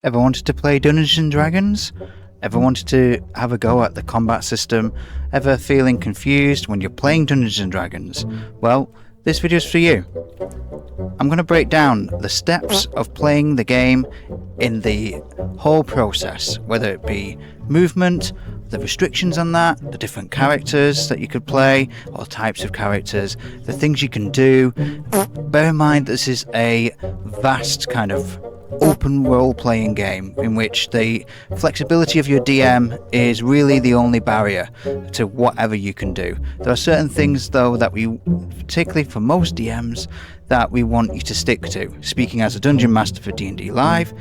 Ever wanted to play Dungeons and Dragons? Ever wanted to have a go at the combat system? Ever feeling confused when you're playing Dungeons and Dragons? Well, this video is for you. I'm going to break down the steps of playing the game in the whole process, whether it be movement, the restrictions on that, the different characters that you could play, or types of characters, the things you can do. Bear in mind this is a vast kind of open role-playing game in which the flexibility of your DM is really the only barrier to whatever you can do. There are certain things though that we, particularly for most DMs, that we want you to stick to. Speaking as a Dungeon Master for D&D Live,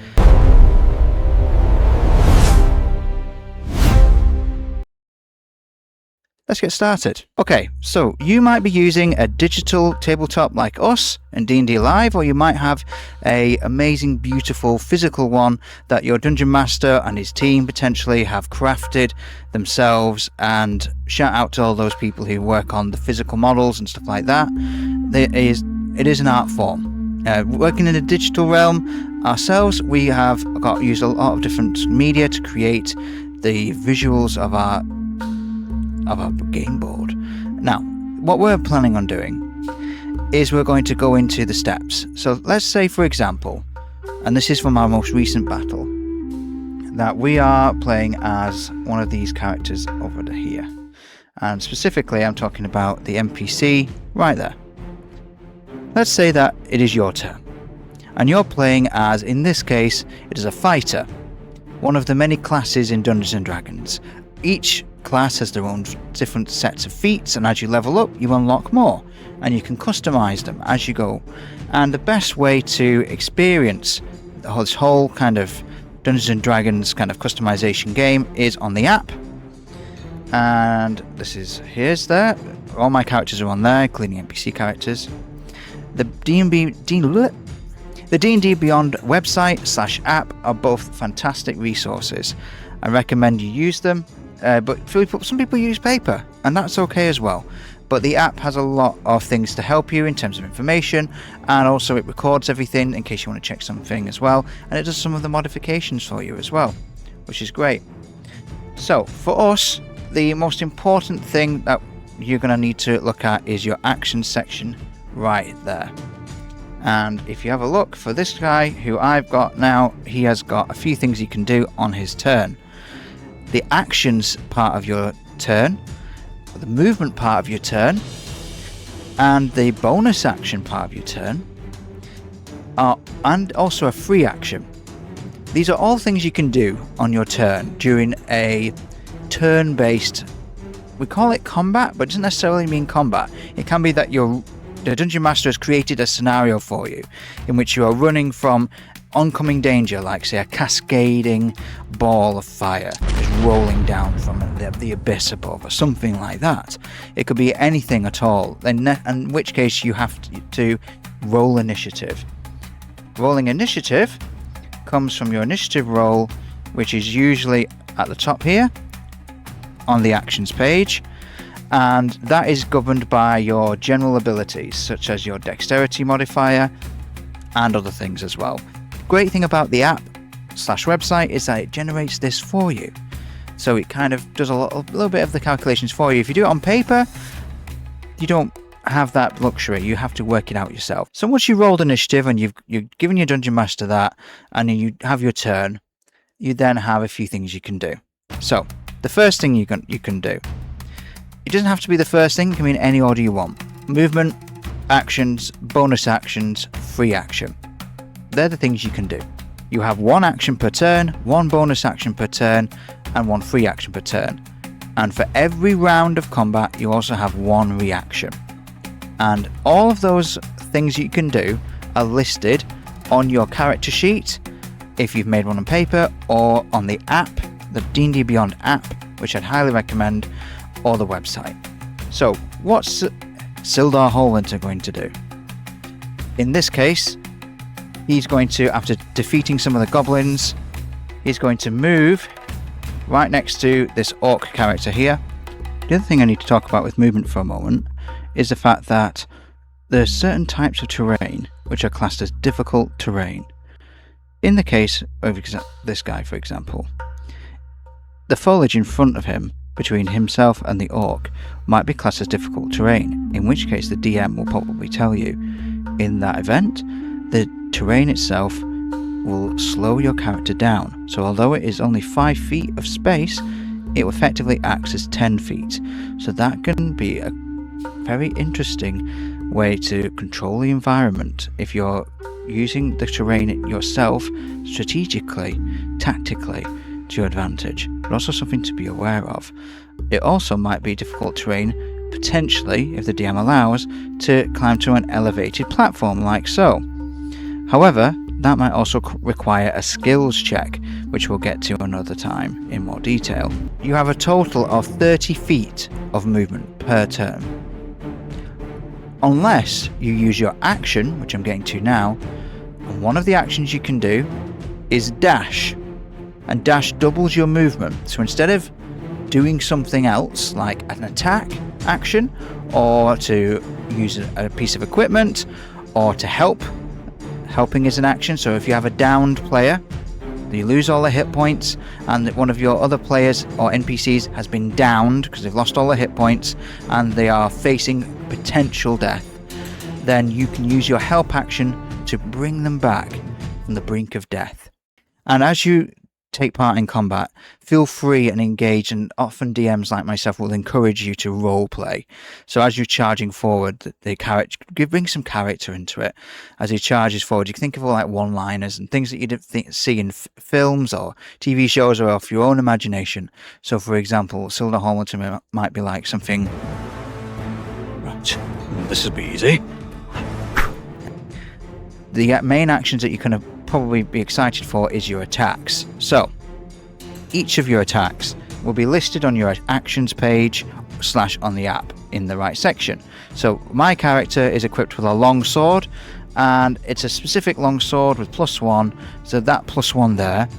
let's get started. Okay, so you might be using a digital tabletop like us in D&D Live, or you might have a amazing, beautiful physical one that your Dungeon Master and his team potentially have crafted themselves. And shout out to all those people who work on the physical models and stuff like that. It is an art form. Working in the digital realm ourselves, we have used a lot of different media to create the visuals of our game board. Now, what we're planning on doing is we're going to go into the steps. So let's say, for example, and this is from our most recent battle, that we are playing as one of these characters over here. And specifically, I'm talking about the NPC right there. Let's say that it is your turn. And you're playing as, in this case, it is a fighter. One of the many classes in Dungeons and Dragons. Each class has their own different sets of feats, and as you level up you unlock more and you can customize them as you go. And the best way to experience this whole kind of Dungeons and Dragons kind of customization game is on the app. And here's there, all my characters are on there, including NPC characters. The D&D Beyond website / app are both fantastic resources. I recommend you use them. But some people use paper, and that's okay as well. But the app has a lot of things to help you in terms of information, and also it records everything in case you want to check something as well, and it does some of the modifications for you as well, which is great. So for us, the most important thing that you're going to need to look at is your action section right there. And if you have a look for this guy who I've got now, he has got a few things he can do on his turn. The actions part of your turn, the movement part of your turn, and the bonus action part of your turn, and also a free action. These are all things you can do on your turn during a turn-based, we call it combat, but it doesn't necessarily mean combat. It can be that the Dungeon Master has created a scenario for you in which you are running from oncoming danger, like say a cascading ball of fire is rolling down from the abyss above, or something like that. It could be anything at all, in which case you have to roll initiative. Rolling initiative comes from your initiative roll, which is usually at the top here on the actions page, and that is governed by your general abilities such as your dexterity modifier and other things as well. Great thing about the app / website is that it generates this for you, so it kind of does a little bit of the calculations for you. If you do it on paper, you don't have that luxury, you have to work it out yourself. So once you rolled initiative and you've given your Dungeon Master that, and you have your turn, you then have a few things you can do. So the first thing you can do, it doesn't have to be the first thing, it can be in any order you want. Movement, actions, bonus actions, free action. They're the things you can do. You have one action per turn, one bonus action per turn, and one free action per turn. And for every round of combat, you also have one reaction. And all of those things you can do are listed on your character sheet, if you've made one on paper, or on the app, the D&D Beyond app, which I'd highly recommend, or the website. So what's Sildar Hallwinter going to do? In this case, he's going to, after defeating some of the goblins, he's going to move right next to this orc character here. The other thing I need to talk about with movement for a moment is the fact that there are certain types of terrain which are classed as difficult terrain. In the case of this guy, for example, the foliage in front of him, between himself and the orc, might be classed as difficult terrain, in which case the DM will probably tell you, in that event, the terrain itself will slow your character down. So although it is only 5 feet of space, it effectively acts as 10 feet. So that can be a very interesting way to control the environment if you're using the terrain yourself strategically, tactically, to your advantage, but also something to be aware of. It also might be difficult terrain, potentially, if the DM allows, to climb to an elevated platform like so. However, that might also require a skills check, which we'll get to another time in more detail. You have a total of 30 feet of movement per turn. Unless you use your action, which I'm getting to now, and one of the actions you can do is dash. And dash doubles your movement. So instead of doing something else like an attack action, or to use a piece of equipment, or to helping is an action. So if you have a downed player, you lose all their hit points, and one of your other players or NPCs has been downed because they've lost all their hit points and they are facing potential death, then you can use your help action to bring them back from the brink of death. And as you take part in combat, feel free and engage, and often DMs like myself will encourage you to role play. So as you're charging forward, the character, bring some character into it. As he charges forward, you can think of all like one-liners and things that you didn't see in films or TV shows, or off your own imagination. So for example, Silda Hamilton might be like something, right, this will be easy. The main actions that you can probably be excited for is your attacks. So each of your attacks will be listed on your actions page / on the app in the right section. So my character is equipped with a long sword, and it's a specific long sword with +1. So that +1 there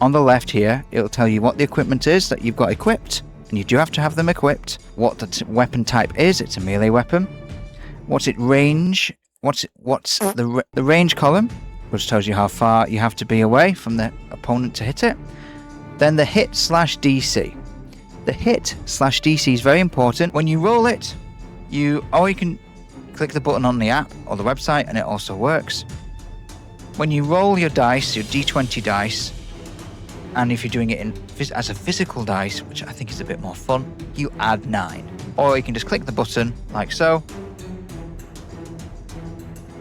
on the left here, it'll tell you what the equipment is that you've got equipped, and you do have to have them equipped. What the weapon type is, it's a melee weapon. What's its range? What's the range column, which tells you how far you have to be away from the opponent to hit it. Then the hit /DC. The hit /DC is very important. When you roll it, you can click the button on the app or the website, and it also works. When you roll your dice, your D20 dice, and if you're doing it as a physical dice, which I think is a bit more fun, you add 9. Or you can just click the button like so,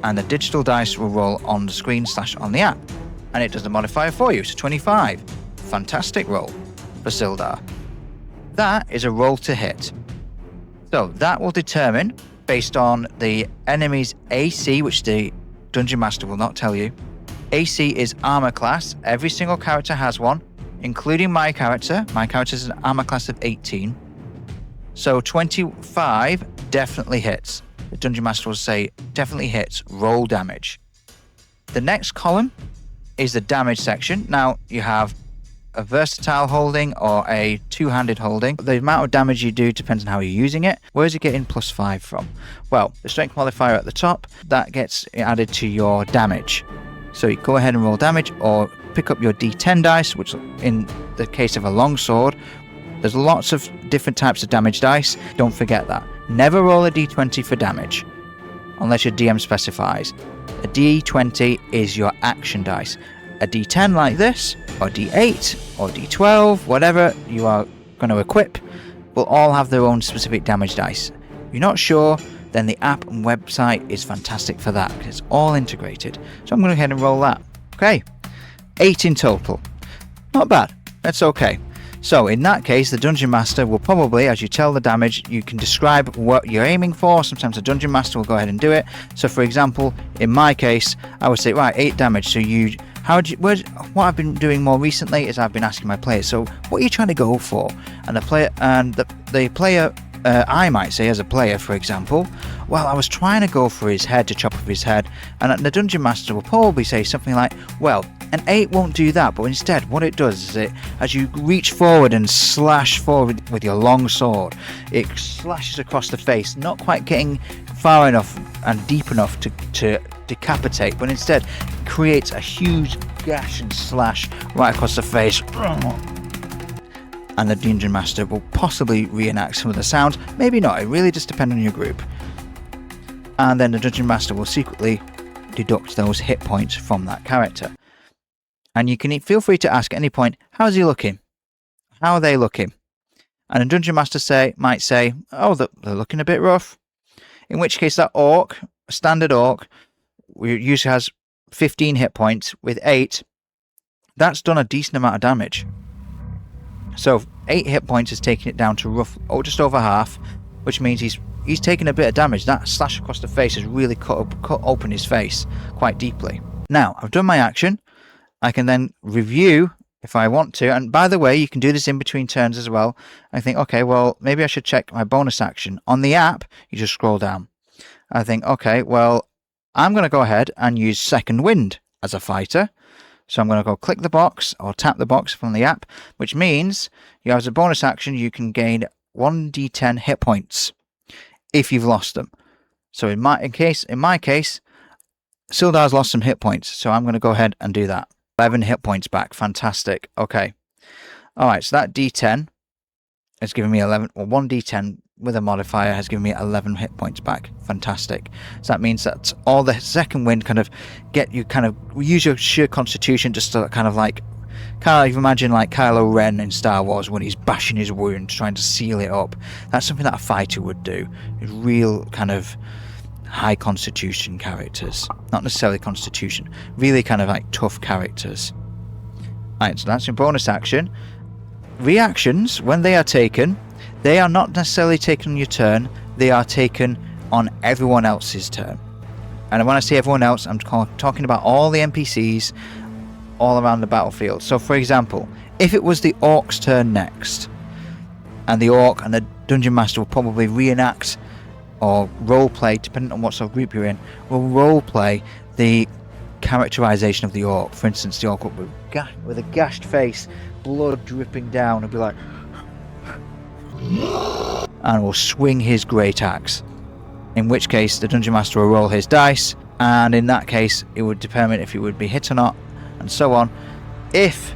and the digital dice will roll on the screen / on the app, and it does the modifier for you. So 25. Fantastic roll for Sildar. That is a roll to hit. So that will determine, based on the enemy's AC, which the Dungeon Master will not tell you. AC is armor class. Every single character has one, including my character. My character is an armor class of 18. So 25 definitely hits. The Dungeon Master will say, definitely hits, roll damage. The next column is the damage section. Now, you have a versatile holding or a two-handed holding. The amount of damage you do depends on how you're using it. Where is it getting +5 from? Well, the strength modifier at the top, that gets added to your damage. So you go ahead and roll damage, or pick up your D10 dice, which in the case of a longsword, there's lots of different types of damage dice. Don't forget that. Never roll a D20 for damage, unless your DM specifies. A D20 is your action dice. A D10 like this, or D8, or D12, whatever you are going to equip, will all have their own specific damage dice. If you're not sure, then the app and website is fantastic for that, because it's all integrated. So I'm going to go ahead and roll that. Okay, 8 in total. Not bad, that's okay. So in that case, the Dungeon Master will probably, as you tell the damage, you can describe what you're aiming for. Sometimes the Dungeon Master will go ahead and do it. So for example, in my case, I would say, right, 8 damage. So what I've been doing more recently is I've been asking my players, so what are you trying to go for? And the player, I might say as a player, for example, well, I was trying to go for his head, to chop off his head, and the Dungeon Master will probably say something like, well, an 8 won't do that, but instead what it does is as you reach forward and slash forward with your long sword, it slashes across the face, not quite getting far enough and deep enough to decapitate, but instead creates a huge gash and slash right across the face. And the Dungeon Master will possibly reenact some of the sounds, maybe not, it really just depends on your group. And then the Dungeon Master will secretly deduct those hit points from that character. And you can feel free to ask at any point, how's he looking? How are they looking? And a Dungeon Master might say, oh, they're looking a bit rough. In which case that orc, a standard orc, usually has 15 hit points with 8. That's done a decent amount of damage. So 8 hit points is taking it down to just over half, which means he's taken a bit of damage. That slash across the face has really cut open his face quite deeply. Now, I've done my action. I can then review if I want to. And by the way, you can do this in between turns as well. I think, okay, well, maybe I should check my bonus action. On the app, you just scroll down. I think, okay, well, I'm going to go ahead and use Second Wind as a fighter. So I'm going to go click the box or tap the box from the app, which means you have as a bonus action, you can gain 1d10 hit points if you've lost them. So in my case, Sildar's lost some hit points. So I'm going to go ahead and do that. 11 hit points back. Fantastic. Okay. All right. So that D10 has given me 11, or 1d10 with a modifier has given me 11 hit points back. Fantastic. So that means that all the Second Wind use your sheer constitution just to kind of imagine like Kylo Ren in Star Wars when he's bashing his wound, trying to seal it up. That's something that a fighter would do. Real kind of high constitution characters. Not necessarily constitution. Really kind of like tough characters. Alright, so that's your bonus action. Reactions, when they are taken, they are not necessarily taken on your turn. They are taken on everyone else's turn. And when I say everyone else, I'm talking about all the NPCs all around the battlefield. So for example, if it was the orc's turn next, and the orc and the Dungeon Master will probably reenact or roleplay, depending on what sort of group you're in, will roleplay the characterization of the orc. For instance, the orc with a gashed face, blood dripping down, and be like, and will swing his great axe. In which case, the Dungeon Master will roll his dice, and in that case, it would determine if he would be hit or not, and so on. If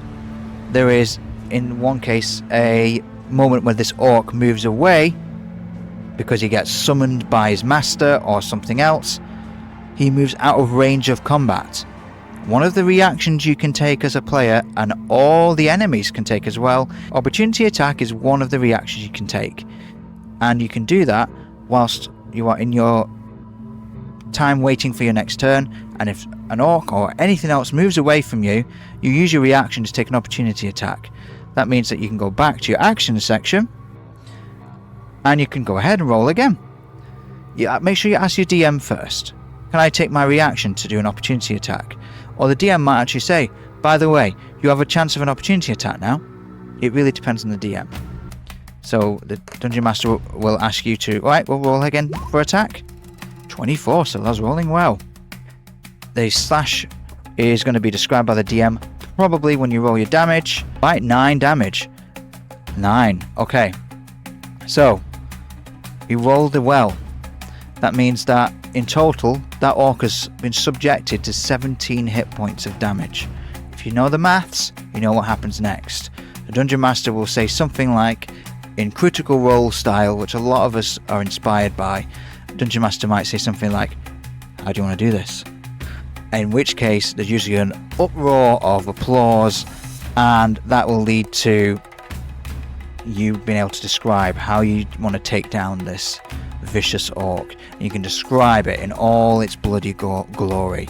there is, in one case, a moment where this orc moves away because he gets summoned by his master or something else, he moves out of range of combat. One of the reactions you can take as a player, and all the enemies can take as well, opportunity attack is one of the reactions you can take. And you can do that whilst you are in your time waiting for your next turn, and if an orc or anything else moves away from you, you use your reaction to take an opportunity attack. That means that you can go back to your action section, and you can go ahead and roll again. Make sure you ask your DM first. Can I take my reaction to do an opportunity attack? Or the DM might actually say, by the way, you have a chance of an opportunity attack now. It really depends on the DM. So the Dungeon Master will ask you to, alright, we'll roll again for attack. 24, so that's rolling well. The slash is going to be described by the DM probably when you roll your damage. Right, 9 damage. 9, okay. So, you rolled well. That means that in total, that orc has been subjected to 17 hit points of damage. If you know the maths, you know what happens next. The Dungeon Master will say something like, in Critical Role style, which a lot of us are inspired by, Dungeon Master might say something like, how do you want to do this? In which case, there's usually an uproar of applause, and that will lead to you being able to describe how you want to take down this vicious orc. You can describe it in all its bloody glory.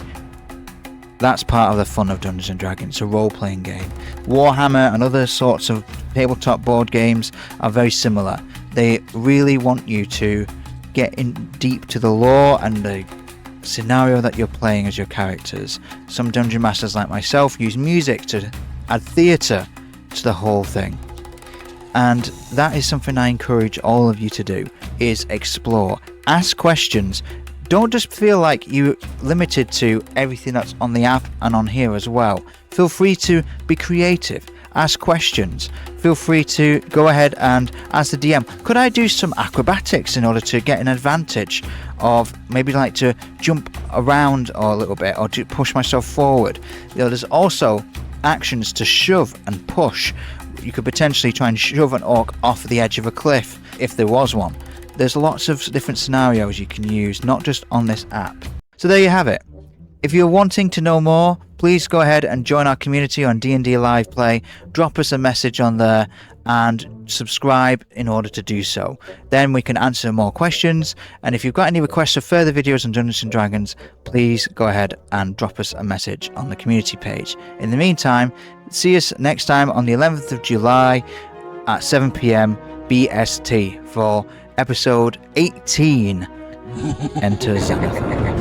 That's part of the fun of Dungeons & Dragons. It's a role-playing game. Warhammer and other sorts of tabletop board games are very similar. They really want you to get in deep to the lore and the scenario that you're playing as your characters. Some Dungeon Masters like myself use music to add theatre to the whole thing. And that is something I encourage all of you to do, is explore. Ask questions. Don't just feel like you're limited to everything that's on the app and on here as well. Feel free to be creative. ask questions. Feel free to go ahead and ask the DM, could I do some acrobatics in order to get an advantage of maybe like to jump around a little bit or to push myself forward. There's also actions to shove and push. You could potentially try and shove an orc off the edge of a cliff if there was one. There's lots of different scenarios you can use, not just on this app. So there you have it. If you're wanting to know more, please go ahead and join our community on D&D Live Play. Drop us a message on there and subscribe in order to do so. Then we can answer more questions. And if you've got any requests for further videos on Dungeons & Dragons, please go ahead and drop us a message on the community page. In the meantime, see us next time on the 11th of July at 7 PM BST for episode 18, Enter Xanathar.